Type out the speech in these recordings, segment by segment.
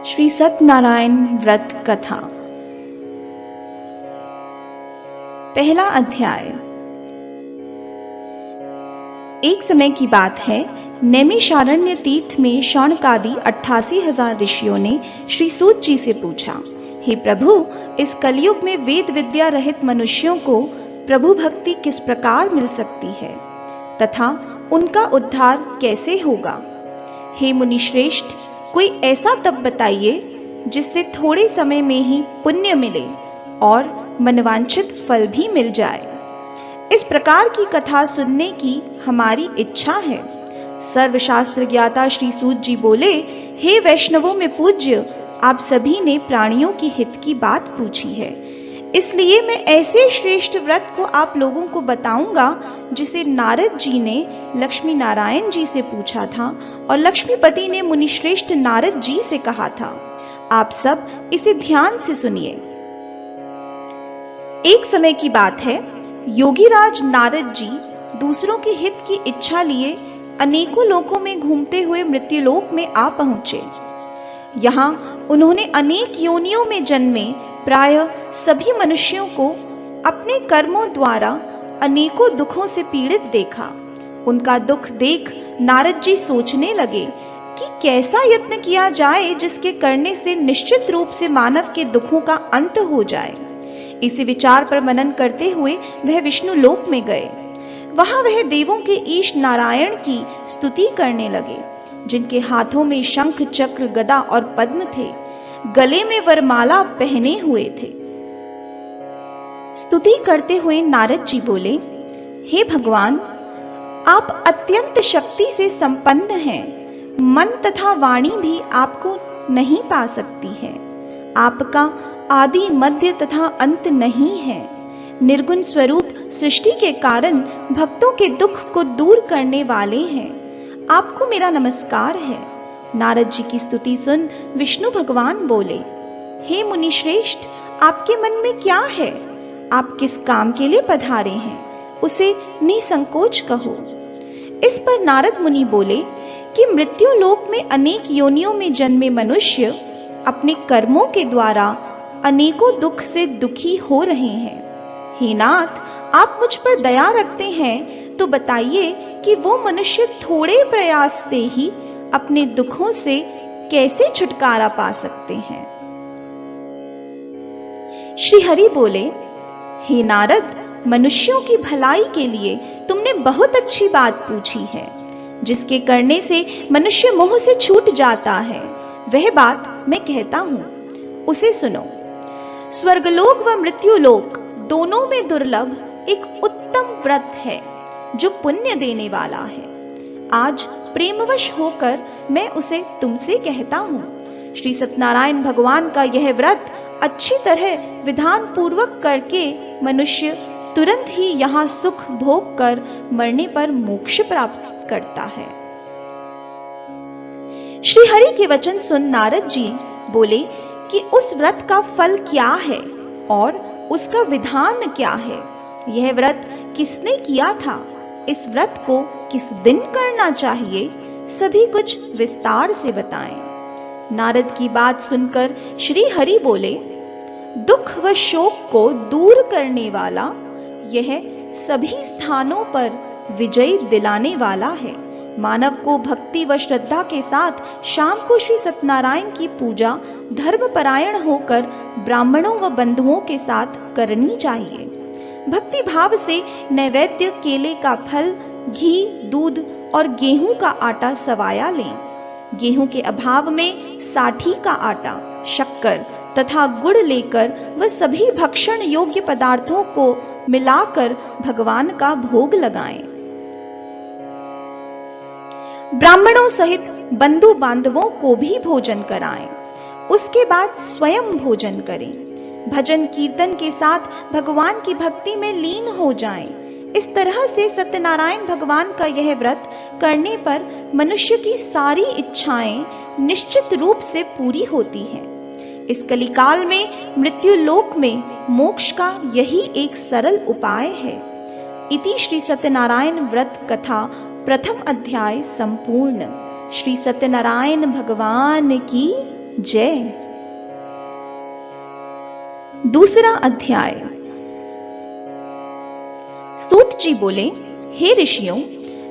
श्री सत्यनारायण व्रत कथा। पहला अध्याय। एक समय की बात है, नैमिषारण्य तीर्थ में शौनकादि 88,000 ऋषियों ने श्री सूत जी से पूछा, हे प्रभु, इस कलयुग में वेद विद्या रहित मनुष्यों को प्रभु भक्ति किस प्रकार मिल सकती है तथा उनका उद्धार कैसे होगा? हे मुनिश्रेष्ठ, कोई ऐसा तप बताइए जिससे थोड़े समय में ही पुण्य मिले और मनवांछित फल भी मिल जाए। इस प्रकार की कथा सुनने की हमारी इच्छा है। सर्वशास्त्र ज्ञाता श्री सूत जी बोले, हे वैष्णवों में पूज्य, आप सभी ने प्राणियों की हित की बात पूछी है, इसलिए मैं ऐसे श्रेष्ठ व्रत को आप लोगों को बताऊंगा जिसे नारद जी ने लक्ष्मी नारायण जी से पूछा था और लक्ष्मीपति ने मुनिश्रेष्ठ नारद जी से कहा था। आप सब इसे ध्यान से सुनिए। एक समय की बात है, योगीराज नारद जी दूसरों के हित की इच्छा लिए अनेकों लोकों में घूमते हुए मृत्युलोक में आ पहुंचे। यहां उन्होंने अनेक योनियों में जन्मे प्रायः सभी मनुष्यों को अपने कर्मों द्वारा अनेकों दुखों से पीड़ित देखा। उनका दुख देख नारद जी सोचने लगे कि कैसा यत्न किया जाए जिसके करने से निश्चित रूप से मानव के दुखों का अंत हो जाए। इसी विचार पर मनन करते हुए वह विष्णु लोक में गए। वहां वह देवों के ईश नारायण की स्तुति करने लगे, जिनके हाथों में शंख चक्र गदा और पद्म थे, गले में वरमाला पहने हुए थे। स्तुति करते हुए नारद जी बोले, हे भगवान, आप अत्यंत शक्ति से संपन्न हैं। मन तथा वाणी भी आपको नहीं पा सकती है। आपका आदि मध्य तथा अंत नहीं है। निर्गुण स्वरूप सृष्टि के कारण भक्तों के दुख को दूर करने वाले हैं। आपको मेरा नमस्कार है। नारद जी की स्तुति सुन विष्णु भगवान बोले, हे मुनिश्रेष्ठ, आपके मन में क्या है? आप किस काम के लिए पधारे हैं, उसे निसंकोच कहो। इस पर नारद मुनि बोले कि मृत्यु लोक में अनेक योनियों में जन्मे मनुष्य अपने कर्मों के द्वारा अनेकों दुख से दुखी हो रहे हैं। हे नाथ, आप मुझ पर दया रखते हैं तो बताइए कि वो मनुष्य थोड़े प्रयास से ही अपने दुखों से कैसे छुटकारा पा सकते हैं। श्री हरि बोले, हे नारद, मनुष्यों की भलाई के लिए तुमने बहुत अच्छी बात पूछी है, जिसके करने से मनुष्य मोह से छूट जाता है। वह बात मैं कहता हूं, उसे सुनो। स्वर्गलोक व मृत्युलोक दोनों में दुर्लभ एक उत्तम व्रत है जो पुण्य देने वाला है। आज प्रेमवश होकर मैं उसे तुमसे कहता हूं। श्री सत्यनारायण भगवान का यह व्रत अच्छी तरह विधान पूर्वक करके मनुष्य तुरंत ही यहाँ सुख भोग कर मरने पर मोक्ष प्राप्त करता है। श्री हरि के वचन सुन नारद जी बोले कि उस व्रत का फल क्या है और उसका विधान क्या है। यह व्रत किसने किया था, इस व्रत को किस दिन करना चाहिए, सभी कुछ विस्तार से बताएं। नारद की बात सुनकर श्री हरि बोले, दुख व शोक को दूर करने वाला यह सभी स्थानों पर विजय दिलाने वाला है। मानव को भक्ति व श्रद्धा के साथ शाम को श्री सत्यनारायण की पूजा धर्मपरायण होकर ब्राह्मणों व बंधुओं के साथ करनी चाहिए। भक्ति भाव से नैवेद्य केले का फल, घी, दूध और गेहूं का आटा सवाया लें। गेहूं के अभाव में साठी का आटा, शक्कर तथा गुड़ लेकर वह सभी भक्षण योग्य पदार्थों को मिलाकर भगवान का भोग लगाएं। ब्राह्मणों सहित बंधु बांधवों को भी भोजन कराएं। उसके बाद स्वयं भोजन करें। भजन कीर्तन के साथ भगवान की भक्ति में लीन हो जाएं। इस तरह से सत्यनारायण भगवान का यह व्रत करने पर मनुष्य की सारी इच्छाएं निश्चित रूप से पूरी होती हैं। इस कलिकाल में मृत्यु लोक में मोक्ष का यही एक सरल उपाय है। इति श्री सत्यनारायण व्रत कथा प्रथम अध्याय संपूर्ण। श्री सत्यनारायण भगवान की जय। दूसरा अध्याय। सूत जी बोले, हे ऋषियों,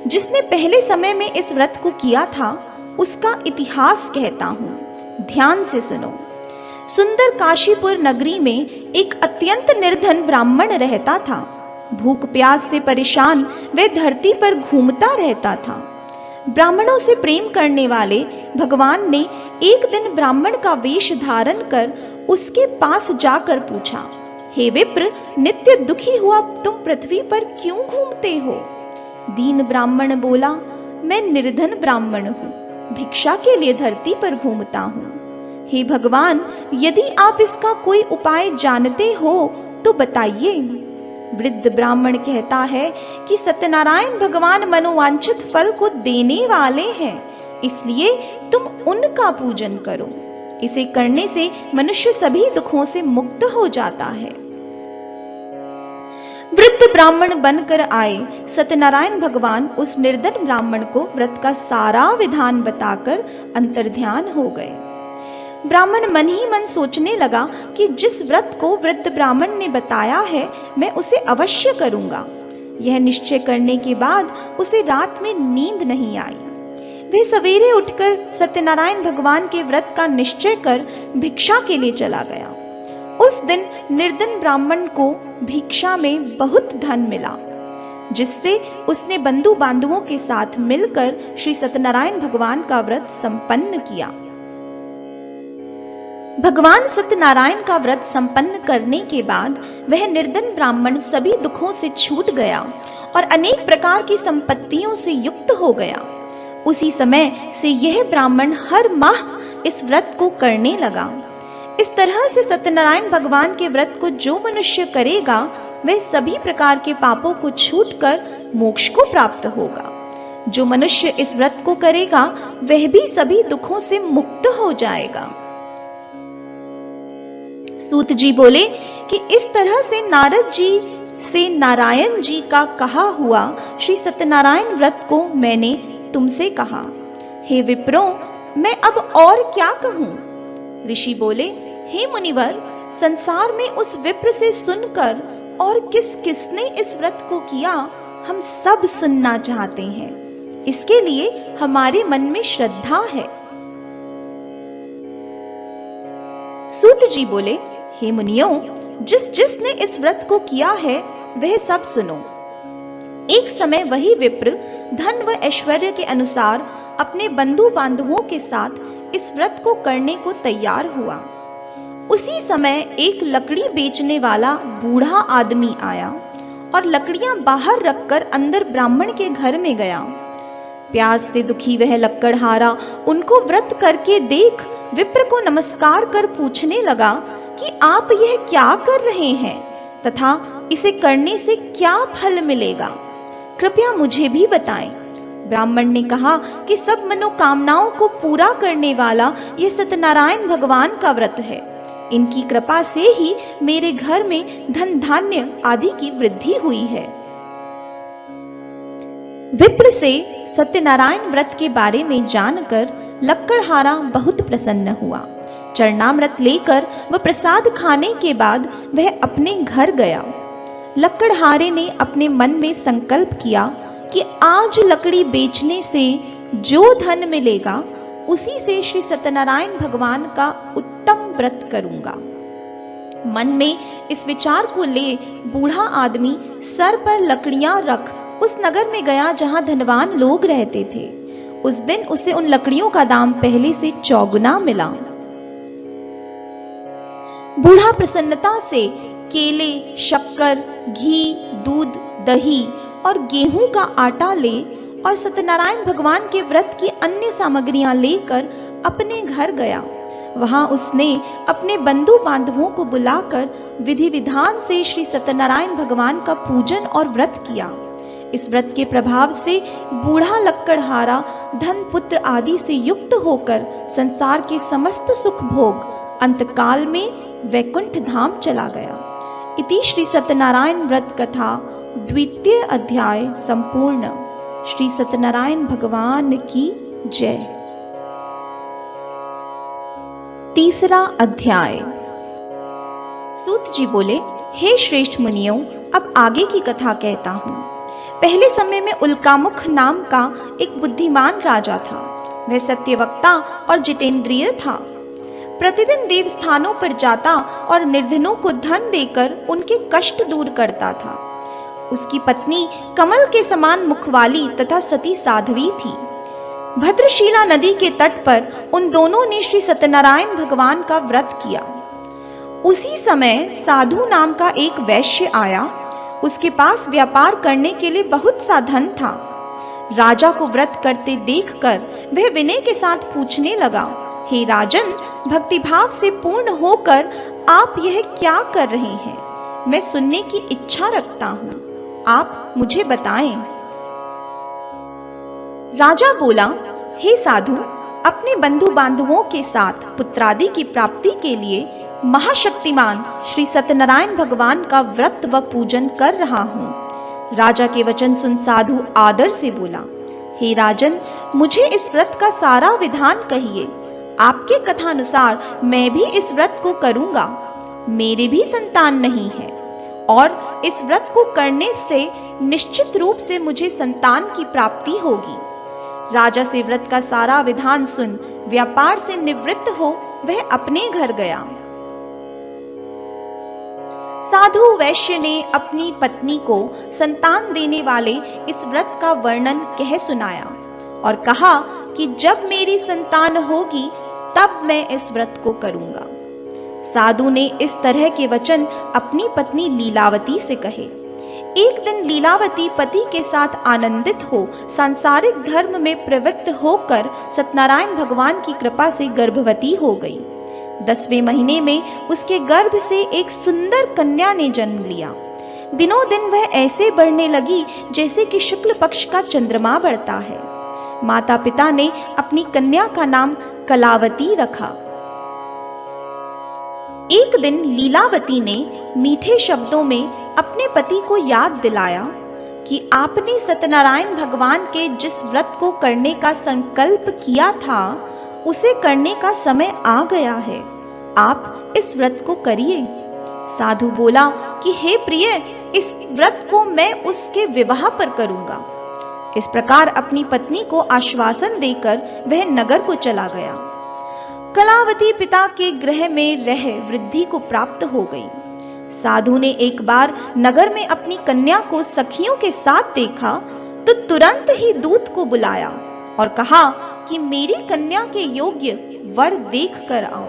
जिसने पहले समय में इस व्रत को किया था उसका इतिहास कहता हूं, ध्यान से सुनो। सुंदर काशीपुर नगरी में एक अत्यंत निर्धन ब्राह्मण रहता था। भूख प्यास से परेशान वह धरती पर घूमता रहता था। ब्राह्मणों से प्रेम करने वाले भगवान ने एक दिन ब्राह्मण का वेश धारण कर उसके पास जाकर पूछा, हे विप्र, नित्य दुखी हुआ तुम पृथ्वी पर क्यों घूमते हो? दीन ब्राह्मण बोला, मैं निर्धन ब्राह्मण हूं, भिक्षा के लिए धरती पर घूमता हूं। हे भगवान, यदि आप इसका कोई उपाय जानते हो तो बताइए। वृद्ध ब्राह्मण कहता है कि सत्यनारायण भगवान मनोवांछित फल को देने वाले हैं, इसलिए तुम उनका पूजन करो। इसे करने से मनुष्य सभी दुखों से मुक्त हो जाता है। वृद्ध ब्राह्मण बनकर आए सत्यनारायण भगवान उस निर्धन ब्राह्मण को व्रत का सारा विधान बताकर अंतर्ध्यान हो गए। ब्राह्मण मन ही मन सोचने लगा कि जिस व्रत को वृद्ध ब्राह्मण ने बताया है मैं उसे अवश्य करूंगा। यह निश्चय करने के बाद उसे रात में नींद नहीं आई। वह सवेरे उठकर सत्यनारायण भगवान के व्रत का निश्चय कर भिक्षा के लिए चला गया। उस दिन निर्धन ब्राह्मण को भिक्षा में बहुत धन मिला, जिससे उसने बंधु बांधवों के साथ मिलकर श्री सत्यनारायण भगवान का व्रत संपन्न किया। भगवान सत्यनारायण का व्रत संपन्न करने के बाद वह निर्धन ब्राह्मण सभी दुखों से छूट गया और अनेक प्रकार की संपत्तियों से युक्त हो गया। उसी समय से यह ब्राह्मण हर माह इस व्रत को करने लगा। इस तरह से सत्यनारायण भगवान के व्रत को जो मनुष्य करेगा वह सभी प्रकार के पापों को छूटकर मोक्ष को प्राप्त होगा। जो मनुष्य इस व्रत को करेगा वह भी सभी दुखों से मुक्त हो जाएगा। सूत जी बोले कि इस तरह से नारद जी से नारायण जी का कहा हुआ श्री सत्यनारायण व्रत को मैंने तुमसे कहा। हे विप्रो, मैं अब और क्या कहूं? ऋषि बोले, हे मुनिवर, संसार में उस विप्र से सुनकर और किस किसने इस व्रत को किया हम सब सुनना चाहते हैं। इसके लिए हमारे मन में श्रद्धा है। सूत जी बोले, हे मुनियों, जिसने इस व्रत को किया है वह सब सुनो। एक समय वही विप्र धन व ऐश्वर्य के अनुसार अपने बंधु बांधवों के साथ इस व्रत को करने को तैयार हुआ। उसी समय एक लकड़ी बेचने वाला बूढ़ा आदमी आया और लकड़ियां बाहर रखकर अंदर ब्राह्मण के घर में गया। प्यास से दुखी वह लक्कड़हारा उनको व्रत करके देख विप्र को नमस्कार कर पूछने लगा कि आप यह क्या कर रहे हैं तथा इसे करने से क्या फल मिलेगा, कृपया मुझे भी बताएं। ब्राह्मण ने कहा कि सब मनोकामनाओं को पूरा करने वाला यह सत्यनारायण भगवान का व्रत है। इनकी कृपा से ही मेरे घर में धन धान्य आदि की वृद्धि हुई है। विप्र से सत्यनारायण व्रत के बारे में जानकर लक्कड़हारा बहुत प्रसन्न हुआ। चरणामृत लेकर वह प्रसाद खाने के बाद वह अपने घर गया। लक्कड़हारे ने अपने मन में संकल्प किया कि आज लकड़ी बेचने से जो धन मिलेगा उसी से श्री सत्यनारायण भगवान का उत्तम व्रत करूंगा। मन में इस विचार को ले बूढ़ा आदमी सर पर लकड़ियां रख उस नगर में गया जहां धनवान लोग रहते थे। उस दिन उसे उन लकड़ियों का दाम पहले से चौगुना मिला। बूढ़ा प्रसन्नता से केले, शक्कर, घी, दूध, दही और गेहूं का आटा ले और सत्यनारायण भगवान के व्रत की अन्य सामग्रियां लेकर अपने घर गया। वहां उसने अपने बंधु बांधवों को बुलाकर विधि विधान से श्री सत्यनारायण भगवान का पूजन और व्रत किया। इस व्रत के प्रभाव से बूढ़ा लक्कड़हारा धन पुत्र आदि से युक्त होकर संसार के समस्त सुख भोग अंतकाल में वैकुंठ धाम चला गया। इति श्री सत्यनारायण व्रत कथा द्वितीय अध्याय संपूर्ण। श्री सत्यनारायण भगवान की जय। तीसरा अध्याय। सूत जी बोले, हे श्रेष्ठ मुनियों, अब आगे की कथा कहता हूं। पहले समय में उल्कामुख नाम का एक बुद्धिमान राजा था। वह सत्यवक्ता और जितेंद्रिय था। प्रतिदिन देवस्थानों पर जाता और निर्धनों को धन देकर उनके कष्ट दूर करता था। उसकी पत्नी कमल के समान मुखवाली तथा सती साध्वी थी। भद्रशिला नदी के तट पर उन दोनों ने श्री सत्यनारायण भगवान का व्रत किया। उसी समय साधु नाम का एक वैश्य आया। उसके पास व्यापार करने के लिए बहुत सा धन था। राजा को व्रत करते देखकर वह विनय के साथ पूछने लगा, हे राजन, भक्तिभाव से पूर्ण होकर आप यह क्या कर रहे हैं? मैं सुनने की इच्छा रखता हूं, आप मुझे बताएं। राजा बोला, हे साधु, अपने बंधु बांधवों के साथ पुत्रादि की प्राप्ति के लिए महाशक्तिमान श्री सत्यनारायण भगवान का व्रत व पूजन कर रहा हूं। राजा के वचन सुन साधु आदर से बोला, हे राजन, मुझे इस व्रत का सारा विधान कहिए। आपके कथानुसार मैं भी इस व्रत को करूंगा। मेरे भी संतान नहीं है और इस व्रत को करने से निश्चित रूप से मुझे संतान की प्राप्ति होगी। राजा से व्रत का सारा विधान सुन व्यापार से निवृत्त हो वह अपने घर गया। साधु वैश्य ने अपनी पत्नी को संतान देने वाले इस व्रत का वर्णन कह सुनाया और कहा कि जब मेरी संतान होगी तब मैं इस व्रत को करूंगा। साधु ने इस तरह के वचन अपनी पत्नी लीलावती से कहे। एक दिन लीलावती पति के साथ आनंदित हो सांसारिक धर्म में प्रवृत्त होकर सत्यनारायण भगवान की कृपा से गर्भवती हो गई। 10वें महीने में उसके गर्भ से एक सुंदर कन्या ने जन्म लिया। दिनों दिन वह ऐसे बढ़ने लगी जैसे कि शुक्ल पक्ष का चंद्रमा बढ़ता है। माता पिता ने अपनी कन्या का नाम कलावती रखा। एक दिन लीलावती ने मीठे शब्दों में अपने पति को याद दिलाया कि आपने सत्यनारायण भगवान के जिस व्रत को करने का संकल्प किया था उसे करने का समय आ गया है। आप इस व्रत को करिए। साधु बोला कि हे प्रिय, इस व्रत को मैं उसके विवाह पर करूंगा। इस प्रकार अपनी पत्नी को आश्वासन देकर वह नगर को चला गया। कलावती पिता के गृह में रह वृद्धि को प्राप्त हो गई। साधु ने एक बार नगर में अपनी कन्या को सखियों के साथ देखा तो तुरंत ही दूत को बुलाया और कहा कि मेरी कन्या के योग्य वर देख कर आओ।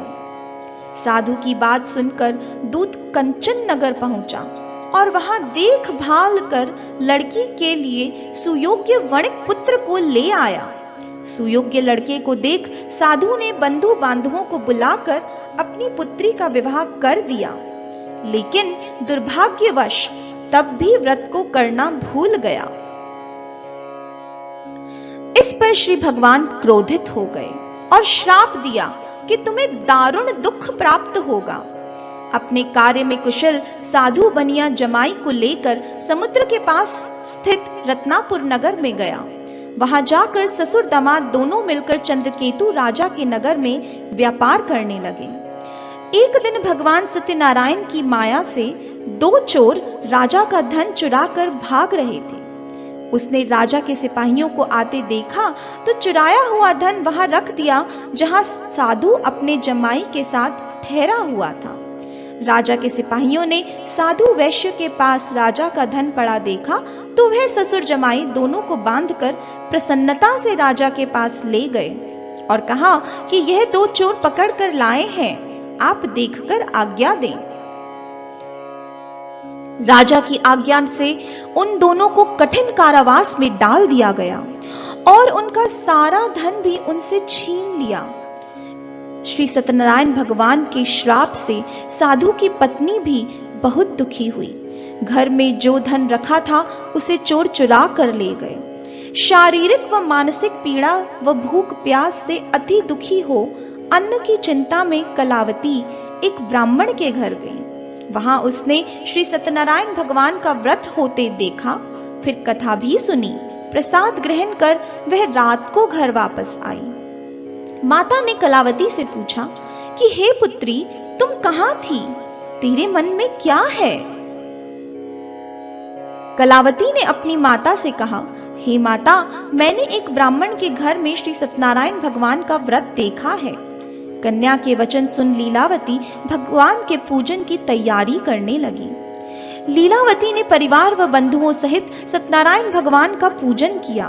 साधु की बात सुनकर दूत कंचन नगर पहुंचा और वहां देखभाल कर लड़की के लिए सुयोग्य वणिक पुत्र को ले आया। सुयोग्य लड़के को देख साधु ने बंधु बांधवों को बुलाकर अपनी पुत्री का विवाह कर दिया, लेकिन दुर्भाग्यवश तब भी व्रत को करना भूल गया। इस पर श्री भगवान क्रोधित हो गए और श्राप दिया कि तुम्हें दारुण दुख प्राप्त होगा। अपने कार्य में कुशल साधु बनिया जमाई को लेकर समुद्र के पास स्थित रत्नापुर नगर में गया। वहां जाकर ससुर दामाद दोनों मिलकर चंद्रकेतु राजा के नगर में व्यापार करने लगे। एक दिन भगवान सत्यनारायण की माया से 2 चोर राजा का धन चुराकर भाग रहे थे। उसने राजा के सिपाहियों को आते देखा तो चुराया हुआ धन वहां रख दिया जहां साधु अपने जमाई के साथ ठहरा हुआ था। राजा के सिपाहियों ने साधु वैश्य के पास राजा का धन पड़ा देखा तो वह ससुर जमाई दोनों को बांधकर प्रसन्नता से राजा के पास ले गए और कहा कि यह 2 चोर पकड़ कर लाए हैं, आप देखकर आज्ञा दें। राजा की आज्ञा से उन दोनों को कठिन कारावास में डाल दिया गया और उनका सारा धन भी उनसे छीन लिया। श्री सत्यनारायण भगवान के श्राप से साधु की पत्नी भी बहुत दुखी हुई। घर में जो धन रखा था उसे चोर चुरा कर ले गए। शारीरिक व मानसिक पीड़ा व भूख प्यास से अति दुखी हो अन्न की चिंता में कलावती एक ब्राह्मण के घर गई। वहां उसने श्री सत्यनारायण भगवान का व्रत होते देखा, फिर कथा भी सुनी। प्रसाद ग्रहण कर वह रात को घर वापस आई। माता ने कलावती से पूछा कि हे पुत्री, तुम कहां थी? तेरे मन में क्या है? कलावती ने अपनी माता से कहा, हे माता, मैंने एक ब्राह्मण के घर में श्री सत्यनारायण भगवान का व्रत देखा है। कन्या के वचन सुन लीलावती भगवान के पूजन की तैयारी करने लगी। लीलावती ने परिवार व बंधुओं सहित सत्यनारायण भगवान का पूजन किया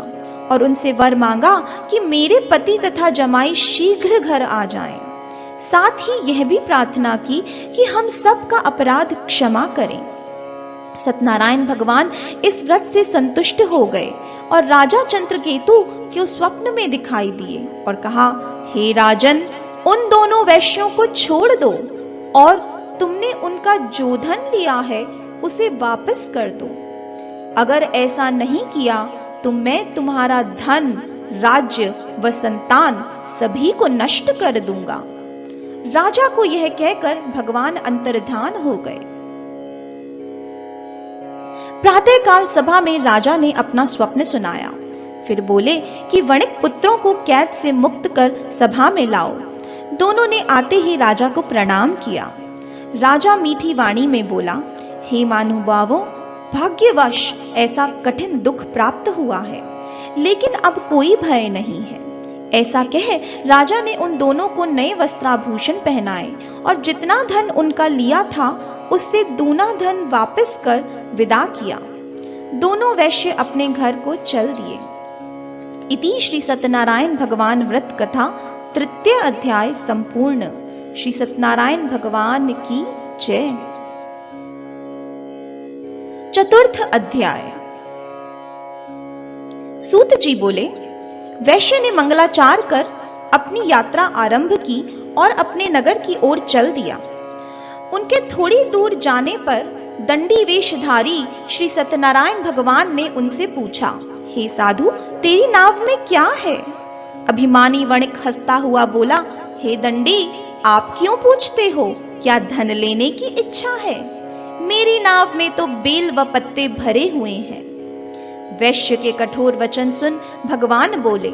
और उनसे वर मांगा कि मेरे पति तथा जमाई शीघ्र घर आ जाएं। साथ ही यह भी प्रार्थना की कि हम सब का अपराध क्षमा करें। सत्यनारायण भगवान इस व्रत से संतुष्ट हो गए और राजा चंद्रकेतु को स्वप्न में दिखाई दिए और कहा, हे राजन, उन दोनों वैश्यों को छोड़ दो और तुमने उनका जो धन लिया है उसे वापस कर दो। अगर ऐसा नहीं किया तो मैं तुम्हारा धन, राज्य व संतान सभी को नष्ट कर दूंगा। राजा को यह कहकर भगवान अंतर्धान हो गए। प्रातःकाल सभा में राजा ने अपना स्वप्न सुनाया। फिर बोले कि वणिक पुत्रों को कैद से मुक्त कर सभा में लाओ। दोनों ने आते ही राजा को प्रणाम किया। राजा मीठी वाणी में बोला, हे महानुभावों, भाग्यवश ऐसा कठिन दुख प्राप्त हुआ है, लेकिन अब कोई भय नहीं है। ऐसा कह राजा ने उन दोनों को नए वस्त्राभूषण पहनाए और जितना धन उनका लिया था उससे दूना धन वापस कर विदा किया। दोनों वैश्य अपने घर को चल दिए। इति श्री सत्यनारायण भगवान व्रत कथा तृतीय अध्याय संपूर्ण। श्री सत्यनारायण भगवान की जय। चतुर्थ अध्याय। सूत जी बोले, वैश्य ने मंगलाचार कर अपनी यात्रा आरंभ की और अपने नगर की ओर चल दिया। उनके थोड़ी दूर जाने पर दंडी वेशधारी श्री सत्यनारायण भगवान ने उनसे पूछा, हे साधु, तेरी नाव में क्या है? अभिमानी वणिक हंसता हुआ बोला, हे दंडी, आप क्यों पूछते हो? क्या धन लेने की इच्छा है? मेरी नाव में तो बेल व पत्ते भरे हुए हैं। वैश्य के कठोर वचन सुन भगवान बोले,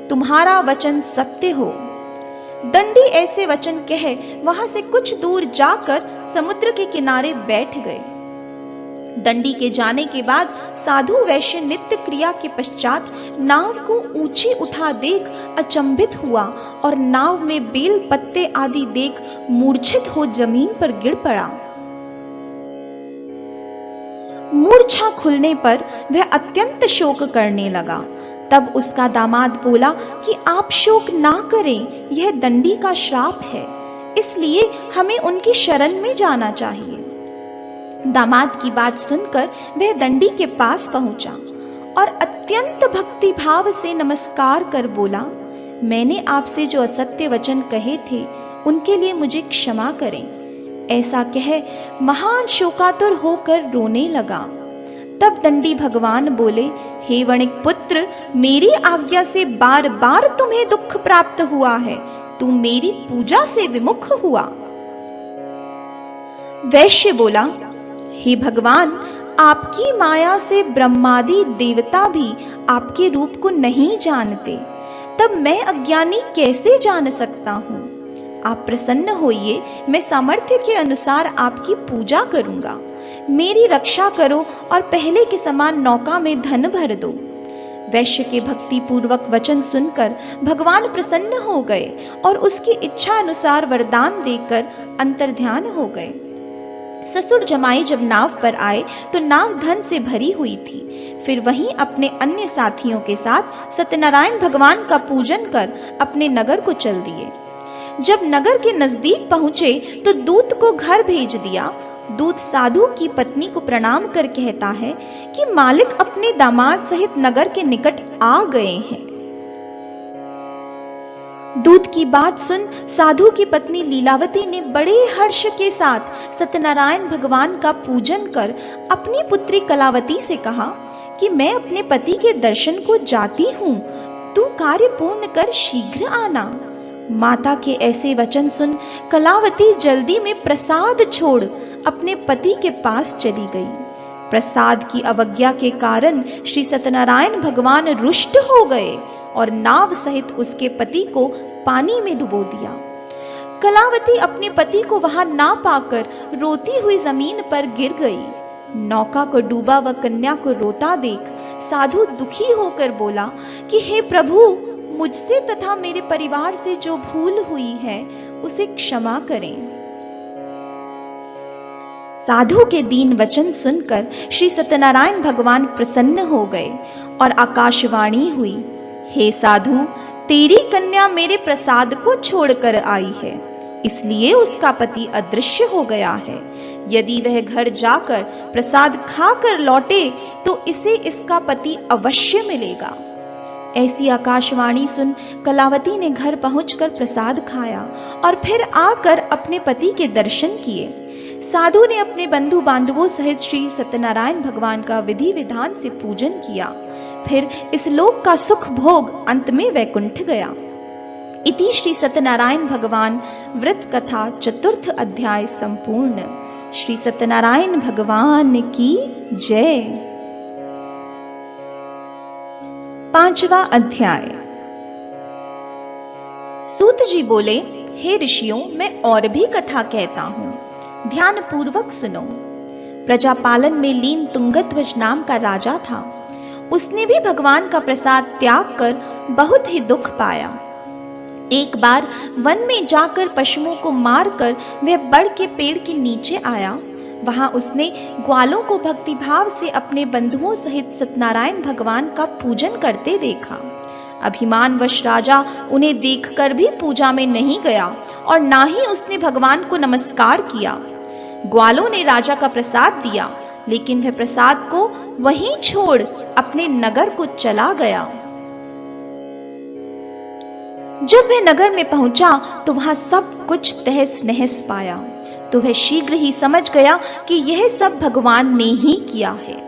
तुम्हारा वचन सत्य हो। दंडी ऐसे वचन कह वहां से कुछ दूर जाकर समुद्र के किनारे बैठ गए। दंडी के जाने के बाद साधु वैश्य नित्य क्रिया के पश्चात नाव को ऊंची उठा देख अचंभित हुआ और नाव में बेल पत्ते आदि देख मूर्छित हो जमीन पर गिर पड़ा। मूर्छा खुलने पर वह अत्यंत शोक करने लगा। तब उसका दामाद बोला कि आप शोक ना करें, यह दंडी का श्राप है, इसलिए हमें उनकी शरण में जाना चाहिए। दामाद की बात सुनकर वह दंडी के पास पहुंचा और अत्यंत भक्ति भाव से नमस्कार कर बोला, मैंने आपसे जो असत्य वचन कहे थे उनके लिए मुझे क्षमा करें। ऐसा कह महान शोकातुर होकर रोने लगा। तब दंडी भगवान बोले, हे वणिक पुत्र, मेरी आज्ञा से बार बार तुम्हें दुख प्राप्त हुआ है, तू मेरी पूजा से विमुख हुआ। वैश्य बोला, हे भगवान, आपकी माया से ब्रह्मादि देवता भी आपके रूप को नहीं जानते, तब मैं अज्ञानी कैसे जान सकता हूं? आप प्रसन्न होइए, मैं सामर्थ्य के अनुसार आपकी पूजा करूंगा। मेरी रक्षा करो और पहले के समान नौका में धन भर दो। वैश्य के भक्ति पूर्वक वचन सुनकर भगवान प्रसन्न हो गए और उसकी इच्छा अनुसार वरदान देकर अंतर्ध्यान हो गए। ससुर जमाई जब नाव पर आए तो नाव धन से भरी हुई थी। फिर वहीं अपने अन्य साथियों के साथ सत्यनारायण भगवान का पूजन कर अपने नगर को चल दिए। जब नगर के नजदीक पहुंचे तो दूत को घर भेज दिया। दूत साधु की पत्नी को प्रणाम कर कहता है कि मालिक अपने दामाद सहित नगर के निकट आ गए हैं। दूत की बात सुन साधु की पत्नी लीलावती ने बड़े हर्ष के साथ सत्यनारायण भगवान का पूजन कर अपनी पुत्री कलावती से कहा कि मैं अपने पति के दर्शन को जाती हूं, तू कार्य पूर्ण कर शीघ्र आना। माता के ऐसे वचन सुन कलावती जल्दी में प्रसाद छोड़ अपने पति के पास चली गई। प्रसाद की अवज्ञा के कारण श्री सत्यनारायण भगवान रुष्ट हो गए और नाव सहित उसके पति को पानी में डुबो दिया। कलावती अपने पति को वहां ना पाकर रोती हुई जमीन पर गिर गई। नौका को डूबा व कन्या को रोता देख साधु दुखी होकर बोला कि हे प्रभु, मुझसे तथा मेरे परिवार से जो भूल हुई है उसे क्षमा करें। साधु के दीन वचन सुनकर श्री सत्यनारायण भगवान प्रसन्न हो गए और आकाशवाणी हुई, हे साधु, तेरी कन्या मेरे प्रसाद को छोड़कर आई है, इसलिए उसका पति अदृश्य हो गया है। यदि वह घर जाकर प्रसाद खाकर लौटे तो इसे इसका पति अवश्य मिलेगा। ऐसी आकाशवाणी सुन कलावती ने घर पहुंचकर प्रसाद खाया और फिर आकर अपने पति के दर्शन किए। साधु ने अपने बंधु बांधवों सहित श्री सत्यनारायण भगवान का विधि विधान से पूजन किया। फिर इस लोक का सुख भोग अंत में वैकुंठ गया। इति श्री सत्यनारायण भगवान व्रत कथा चतुर्थ अध्याय संपूर्ण। श्री सत्यनारायण भगवान की जय। पांचवा अध्याय। सूत जी बोले, हे ऋषियों, मैं और भी कथा कहता हूं, ध्यान पूर्वक सुनो। प्रजापालन में लीन तुंगध्वज नाम का राजा था। उसने भी भगवान का प्रसाद त्याग कर बहुत ही दुख पाया। एक बार वन में जाकर पशुओं को मारकर वह बड़ के पेड़ के नीचे आया। वहां उसने ग्वालों को भक्तिभाव से अपने बंधुओं सहित सत्यनारायण भगवान का पूजन करते देखा। अभिमानवश राजा उन्हें देखकर भी पूजा में नहीं गया और ना ही उसने भगवान को नमस्कार किया। ग्वालों ने राजा का प्रसाद दिया, लेकिन वह प्रसाद को वहीं छोड़ अपने नगर को चला गया। जब वह नगर में पहुंचा तो वहां सब कुछ तहस नहस पाया, तो वह शीघ्र ही समझ गया कि यह सब भगवान ने ही किया है।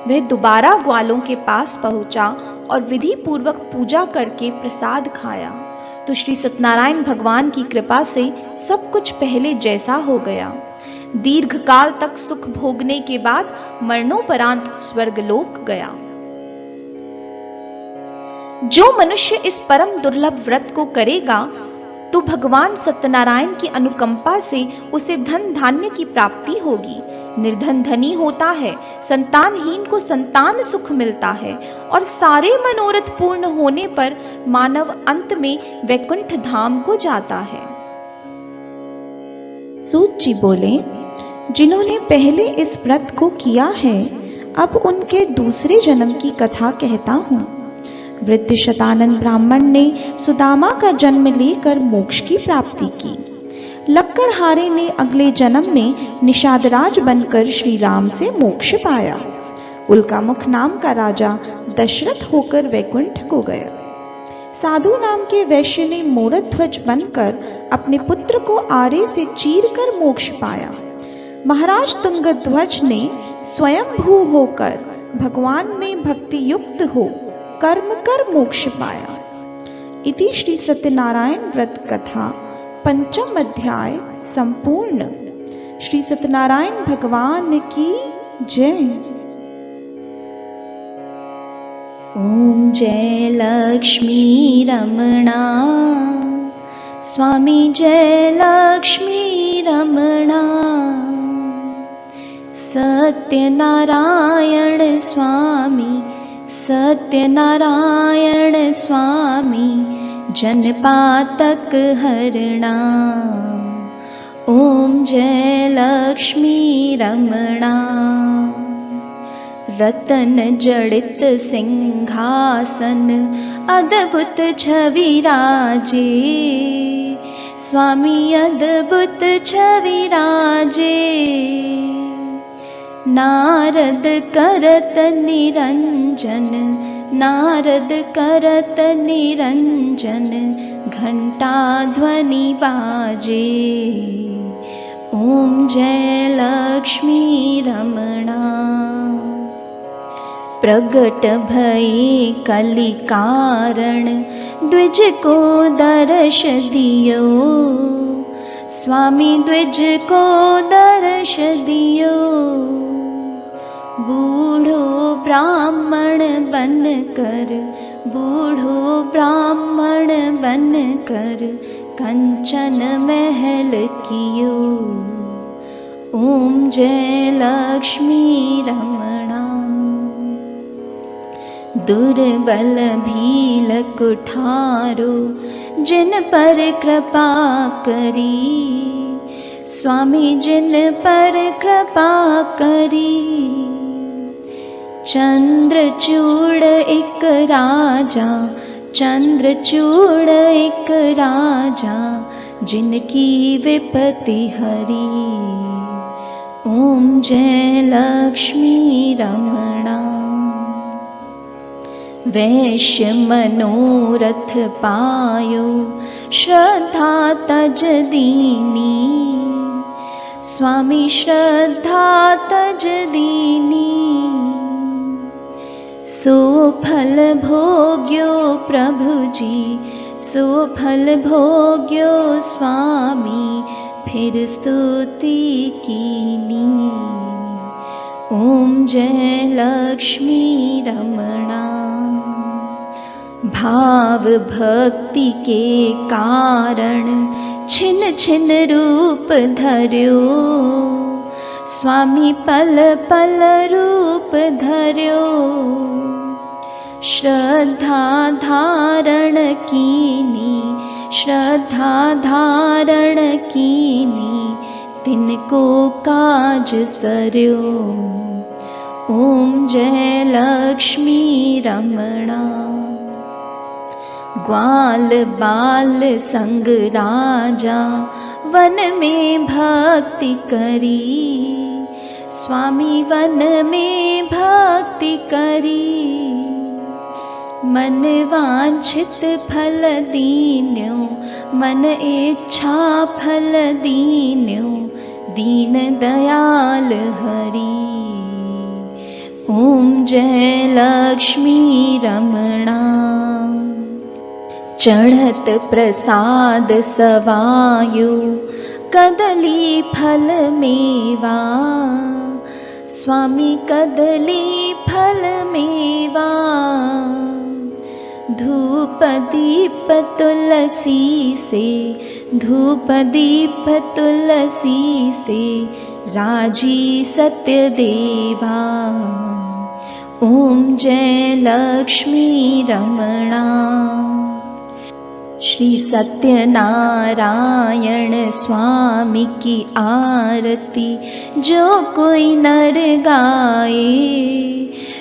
वह दोबारा ग्वालों के पास पहुंचा और विधि पूर्वक पूजा करके प्रसाद खाया, तो श्री सत्यनारायण भगवान की कृपा से सब कुछ पहले जैसा हो गया। दीर्घ काल तक सुख भोगने के बाद मरणोपरांत स्वर्गलोक गया। जो मनुष्य इस परम दुर्लभ व्रत को करेगा तो भगवान सत्यनारायण की अनुकंपा से उसे धन धान्य की प्राप्ति होगी। निर्धन धनी होता है, संतानहीन को संतान सुख मिलता है और सारे मनोरथ पूर्ण होने पर मानव अंत में वैकुंठ धाम को जाता है। सूत जी बोले, जिन्होंने पहले इस व्रत को किया है, अब उनके दूसरे जन्म की कथा कहता हूं। वृद्ध शतानंद ब्राह्मण ने सुदामा का जन्म लेकर मोक्ष की प्राप्ति की। लक्कड़हारे ने अगले जन्म में निषादराज बनकर श्री राम से मोक्ष पाया। उल्कामुख नाम का राजा दशरथ होकर वैकुंठ को गया। साधु नाम के वैश्य ने मोरध्वज बनकर अपने पुत्र को आरे से चीरकर मोक्ष पाया। महाराज तुंगध्वज ने स्वयंभू होकर भगवान में भक्ति युक्त हो कर्म कर मोक्ष पाया। इति श्री सत्यनारायण व्रत कथा पंचम अध्याय संपूर्ण। श्री सत्यनारायण भगवान की जय। ओम जय लक्ष्मी रमणा स्वामी, जय लक्ष्मी रमणा। सत्यनारायण स्वामी, सत्यनारायण स्वामी, जनपातक हरणा। ओम जय लक्ष्मी रमणा। रतन जड़ित सिंहासन अद्भुत छवि राजे, स्वामी अद्भुत छवि राजे। नारद करत निरंजन, नारद करत निरंजन, घंटा ध्वनि बाजे। ओम जय लक्ष्मी रमणा। प्रगट भई कलि कारण, द्विज को दर्श दियो, स्वामी द्विज को दर्श दियो। बूढ़ो ब्राह्मण बनकर, बूढ़ो ब्राह्मण बनकर, कंचन महल कियो। ओम जय लक्ष्मी रमणा। दुर्बल भील कुठारो जिन पर कृपा करी। स्वामी जिन पर कृपा करी। चंद्रचूड़ एक राजा, चंद्रचूड़ एक राजा, जिनकी विपत्ति हरी। ओम जय लक्ष्मी रमणा। वैश्य मनोरथ पायो, श्रद्धा तज दीनी। स्वामी श्रद्धा तज दीनी। सो फल भोग्यो प्रभु जी, सो फल भोग्यो स्वामी, फिर स्तुति कीनी। ओम जय लक्ष्मी रमणा। भाव भक्ति के कारण छिन छिन रूप धर्यो। स्वामी पल पल रूप धर्यो। श्रद्धा धारण कीनी, श्रद्धा धारण कीनी, तिनको काज सर्यो। ओम जय लक्ष्मी रमणा। ग्वाल बाल संग राजा, वन में भक्ति करी। स्वामी वन में भक्ति करी। मन वांछित फल दीन्यो, मन इच्छा फल दीन्यो, दीन दयाल हरि। ओम जय लक्ष्मी रमणा। चढ़त प्रसाद सवायो, कदली फल मेवा। स्वामी कदली फल मेवा। धूप दीप तुलसी से, धूप दीप तुलसी से, राजी सत्य देवा। ओम जय लक्ष्मी रमणा। श्री सत्यनारायण स्वामी की आरती जो कोई नर गाए।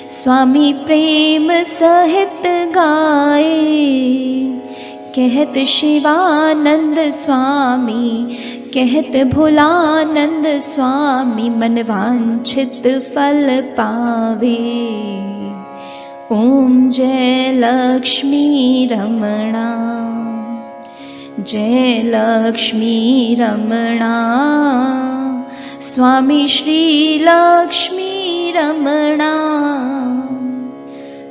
स्वामी प्रेम सहित गाए। कहत शिवानंद स्वामी, कहत भोलानंद स्वामी, मन वांछित फल पावे। ओम जय लक्ष्मी रमणा। जय लक्ष्मी रमणा। स्वामी श्री लक्ष्मी रमणा।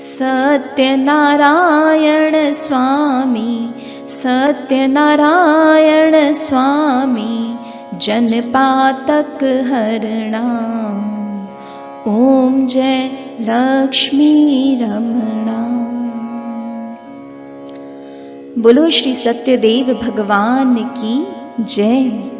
सत्यनारायण स्वामी, सत्यनारायण स्वामी, जनपातक हरणा। ओम जय लक्ष्मी रमणा। बोलो श्री सत्यदेव भगवान की जय।